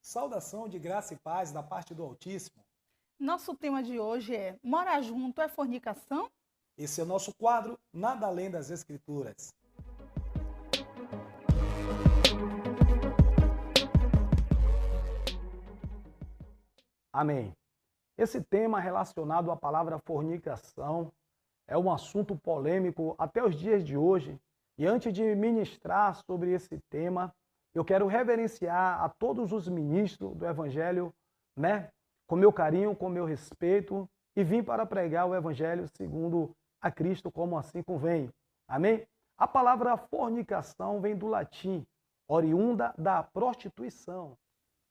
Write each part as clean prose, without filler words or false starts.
Saudação de graça e paz da parte do Altíssimo. Nosso tema de hoje é: morar junto é fornicação? Esse é o nosso quadro Nada Além das Escrituras. Amém. Esse tema relacionado à palavra fornicação é um assunto polêmico até os dias de hoje. E antes de ministrar sobre esse tema, eu quero reverenciar a todos os ministros do Evangelho, com meu carinho, com meu respeito, e vim para pregar o Evangelho segundo a Cristo, como assim convém. Amém? A palavra fornicação vem do latim, oriunda da prostituição.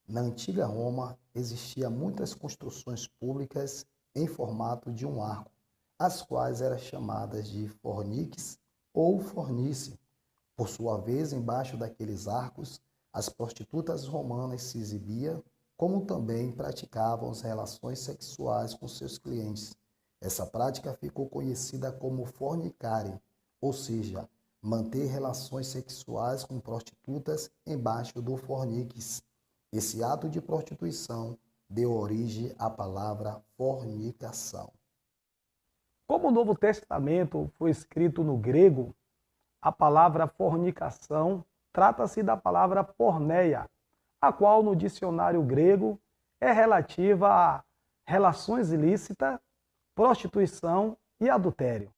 Na antiga Roma, existiam muitas construções públicas em formato de um arco, as quais eram chamadas de fornix ou fornice. Por sua vez, embaixo daqueles arcos, as prostitutas romanas se exibiam, como também praticavam as relações sexuais com seus clientes. Essa prática ficou conhecida como fornicare, ou seja, manter relações sexuais com prostitutas embaixo do fornix. Esse ato de prostituição deu origem à palavra fornicação. Como o Novo Testamento foi escrito no grego, a palavra fornicação trata-se da palavra porneia, a qual no dicionário grego é relativa a relações ilícitas, prostituição e adultério.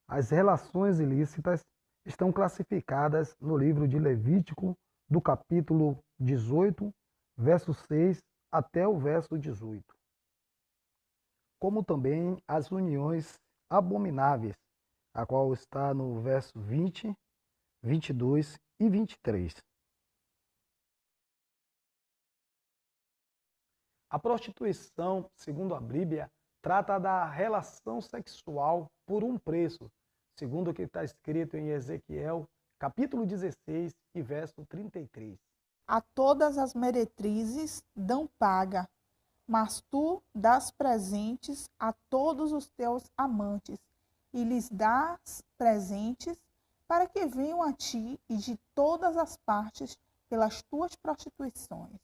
As relações ilícitas estão classificadas no livro de Levítico, do capítulo 18, verso 6 até o verso 18. Como também as uniões abomináveis, a qual está no verso 20, 22 e 23. A prostituição, segundo a Bíblia, trata da relação sexual por um preço, segundo o que está escrito em Ezequiel, capítulo 16 e verso 33. A todas as meretrizes dão paga, mas tu dás presentes a todos os teus amantes, e lhes dás presentes para que venham a ti e de todas as partes pelas tuas prostituições.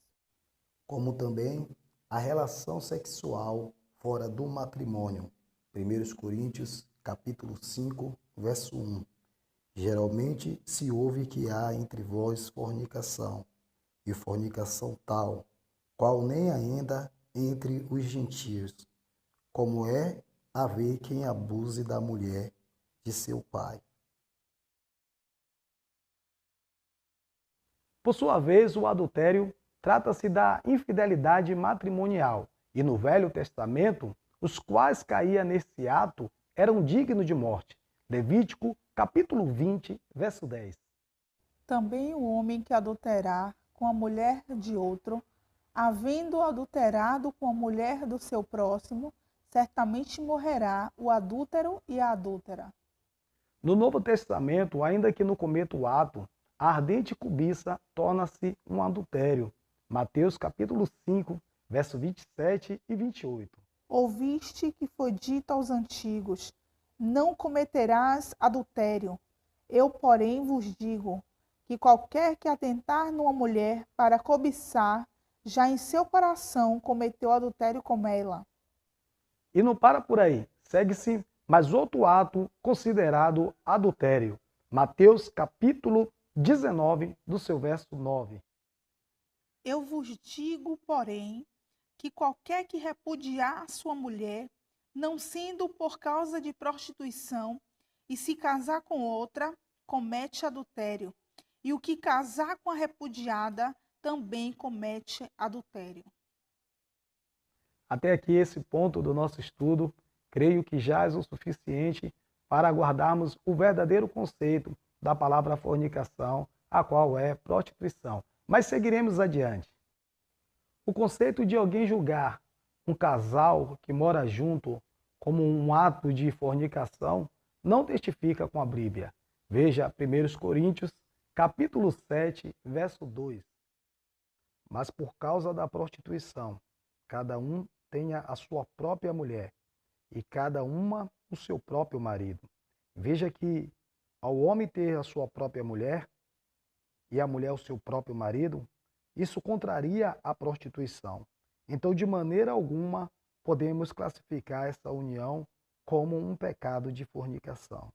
Como também a relação sexual fora do matrimônio. 1 Coríntios, capítulo 5, verso 1. Geralmente se ouve que há entre vós fornicação, e fornicação tal, qual nem ainda entre os gentios, como é haver quem abuse da mulher de seu pai. Por sua vez, o adultério trata-se da infidelidade matrimonial, e no Velho Testamento, os quais caíam nesse ato eram dignos de morte. Levítico, capítulo 20, verso 10. Também o homem que adulterar com a mulher de outro, havendo adulterado com a mulher do seu próximo, certamente morrerá o adúltero e a adúltera. No Novo Testamento, ainda que não cometa o ato, a ardente cobiça torna-se um adultério. Mateus capítulo 5, verso 27 e 28. Ouviste que foi dito aos antigos: não cometerás adultério. Eu, porém, vos digo que qualquer que atentar numa mulher para cobiçar, já em seu coração cometeu adultério com ela. E não para por aí, segue-se mais outro ato considerado adultério. Mateus capítulo 19, do seu verso 9. Eu vos digo, porém, que qualquer que repudiar sua mulher, não sendo por causa de prostituição, e se casar com outra, comete adultério. E o que casar com a repudiada, também comete adultério. Até aqui esse ponto do nosso estudo, creio que já é o suficiente para aguardarmos o verdadeiro conceito da palavra fornicação, a qual é prostituição. Mas seguiremos adiante. O conceito de alguém julgar um casal que mora junto como um ato de fornicação não testifica com a Bíblia. Veja 1 Coríntios, capítulo 7, verso 2. Mas por causa da prostituição, cada um tenha a sua própria mulher e cada uma o seu próprio marido. Veja que ao homem ter a sua própria mulher, e a mulher o seu próprio marido, isso contraria a prostituição. Então, de maneira alguma, podemos classificar essa união como um pecado de fornicação.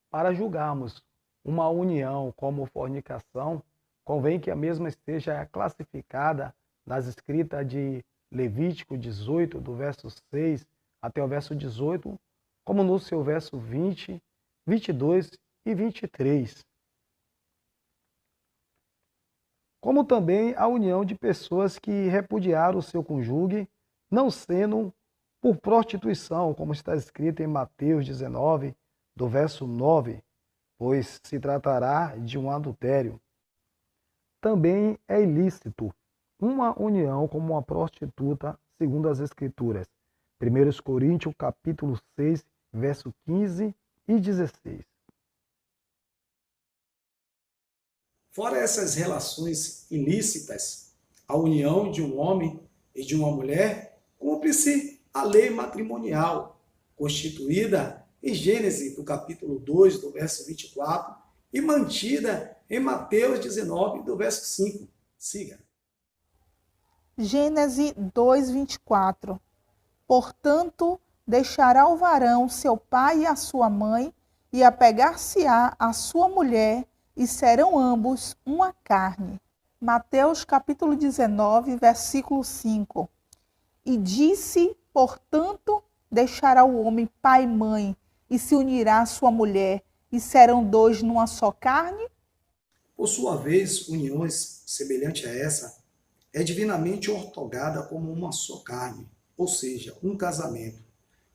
Para julgarmos uma união como fornicação, convém que a mesma esteja classificada nas escritas de Levítico 18, do verso 6 até o verso 18, como no seu verso 20, 22 e 23. Como também a união de pessoas que repudiaram o seu cônjuge, não sendo por prostituição, como está escrito em Mateus 19, do verso 9, pois se tratará de um adultério. Também é ilícito uma união como uma prostituta, segundo as Escrituras. 1 Coríntios, capítulo 6, verso 15 e 16. Fora essas relações ilícitas, a união de um homem e de uma mulher, cumpre-se a lei matrimonial, constituída em Gênesis, do capítulo 2, do verso 24, e mantida em Mateus 19, do verso 5. Siga. Gênesis 2, 24. Portanto, deixará o varão seu pai e a sua mãe, e apegar-se-á à sua mulher, e serão ambos uma carne. Mateus capítulo 19, versículo 5. E disse, portanto, deixará o homem pai e mãe, e se unirá à sua mulher, e serão dois numa só carne? Por sua vez, uniões semelhante a essa é divinamente ortogada como uma só carne, ou seja, um casamento.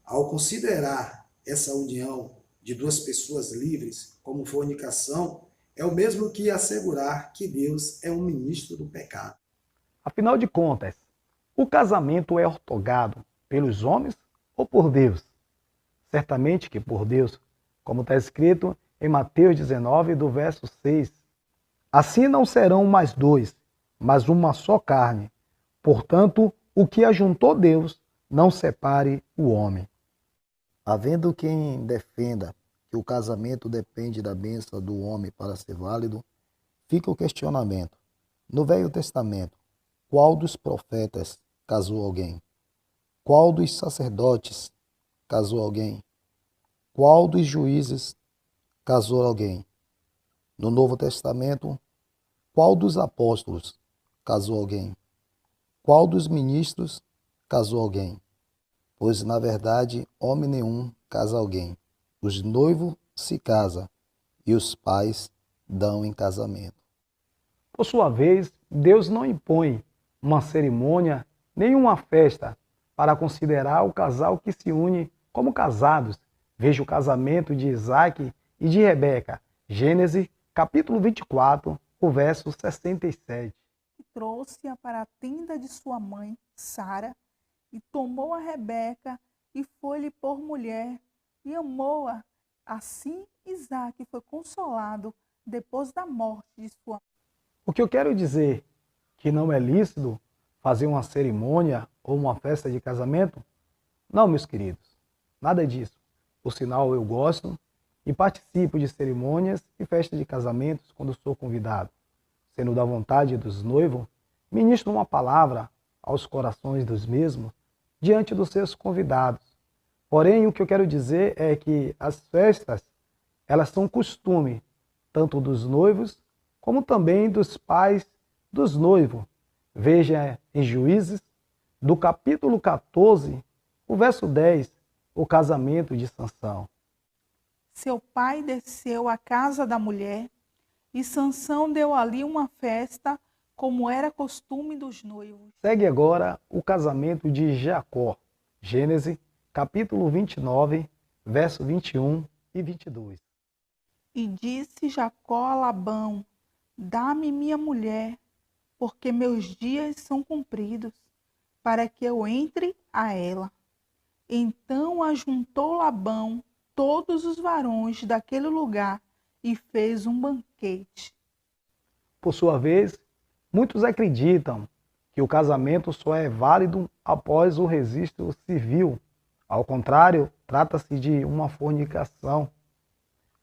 Ao considerar essa união de duas pessoas livres como fornicação, é o mesmo que assegurar que Deus é um ministro do pecado. Afinal de contas, o casamento é ortogado pelos homens ou por Deus? Certamente que por Deus, como está escrito em Mateus 19, do verso 6. Assim não serão mais dois, mas uma só carne. Portanto, o que ajuntou Deus, não separe o homem. Havendo quem defenda que o casamento depende da bênção do homem para ser válido, fica o questionamento. No Velho Testamento, qual dos profetas casou alguém? Qual dos sacerdotes casou alguém? Qual dos juízes casou alguém? No Novo Testamento, qual dos apóstolos casou alguém? Qual dos ministros casou alguém? Pois, na verdade, homem nenhum casa alguém. Os noivos se casam e os pais dão em casamento. Por sua vez, Deus não impõe uma cerimônia nem uma festa para considerar o casal que se une como casados. Veja o casamento de Isaac e de Rebeca, Gênesis, capítulo 24, o verso 67. Trouxe-a para a tenda de sua mãe, Sara, e tomou a Rebeca e foi-lhe por mulher, e amou-a. Assim, Isaac foi consolado depois da morte de sua mãe. O que eu quero dizer que não é lícito fazer uma cerimônia ou uma festa de casamento? Não, meus queridos, nada disso. Por sinal, eu gosto e participo de cerimônias e festas de casamentos quando sou convidado. Sendo da vontade dos noivos, ministro uma palavra aos corações dos mesmos diante dos seus convidados. Porém, o que eu quero dizer é que as festas, elas são costume, tanto dos noivos, como também dos pais dos noivos. Veja em Juízes, do capítulo 14, o verso 10, o casamento de Sansão. Seu pai desceu à casa da mulher, e Sansão deu ali uma festa, como era costume dos noivos. Segue agora o casamento de Jacó. Gênesis, capítulo 29, verso 21 e 22. E disse Jacó a Labão: dá-me minha mulher, porque meus dias são cumpridos, para que eu entre a ela. Então ajuntou Labão todos os varões daquele lugar e fez um banquete. Por sua vez, muitos acreditam que o casamento só é válido após o registro civil. Ao contrário, trata-se de uma fornicação.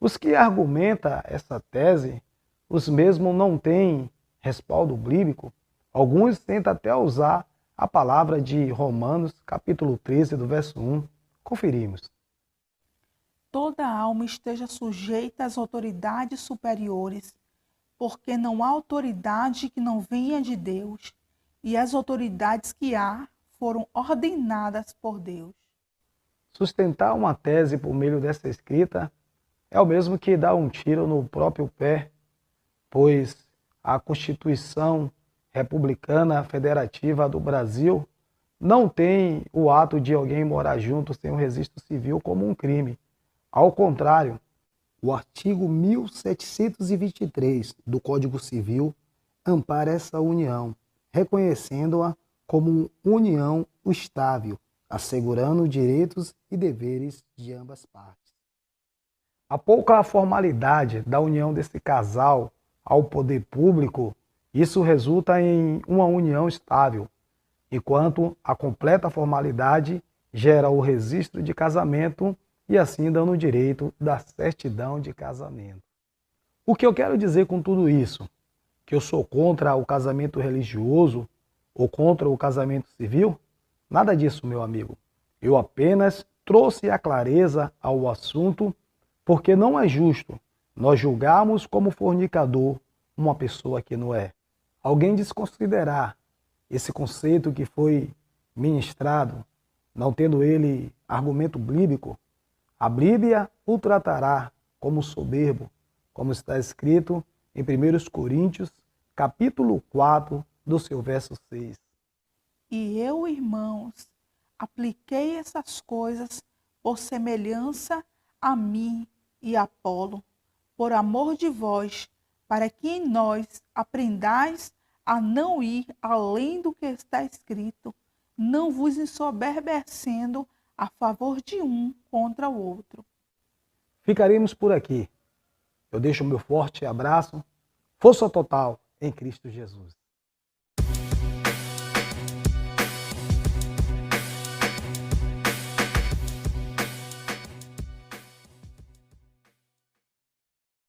Os que argumentam essa tese os mesmos não têm respaldo bíblico. Alguns tentam até usar a palavra de Romanos, capítulo 13, do verso 1. Conferimos. Toda alma esteja sujeita às autoridades superiores, porque não há autoridade que não venha de Deus, e as autoridades que há foram ordenadas por Deus. Sustentar uma tese por meio dessa escrita é o mesmo que dar um tiro no próprio pé, pois a Constituição Republicana Federativa do Brasil não tem o ato de alguém morar junto sem um registro civil como um crime. Ao contrário, o artigo 1723 do Código Civil ampara essa união, reconhecendo-a como união estável, assegurando direitos e deveres de ambas partes. A pouca formalidade da união desse casal ao poder público, isso resulta em uma união estável, enquanto a completa formalidade gera o registro de casamento e assim dando o direito da certidão de casamento. O que eu quero dizer com tudo isso? Que eu sou contra o casamento religioso ou contra o casamento civil? Nada disso, meu amigo. Eu apenas trouxe a clareza ao assunto porque não é justo nós julgarmos como fornicador uma pessoa que não é. Alguém desconsiderar esse conceito que foi ministrado, não tendo ele argumento bíblico, a Bíblia o tratará como soberbo, como está escrito em 1 Coríntios, capítulo 4, do seu verso 6. E eu, irmãos, apliquei essas coisas por semelhança a mim e a Apolo, por amor de vós, para que em nós aprendais a não ir além do que está escrito, não vos ensoberbecendo a favor de um contra o outro. Ficaremos por aqui. Eu deixo o meu forte abraço. Força total em Cristo Jesus.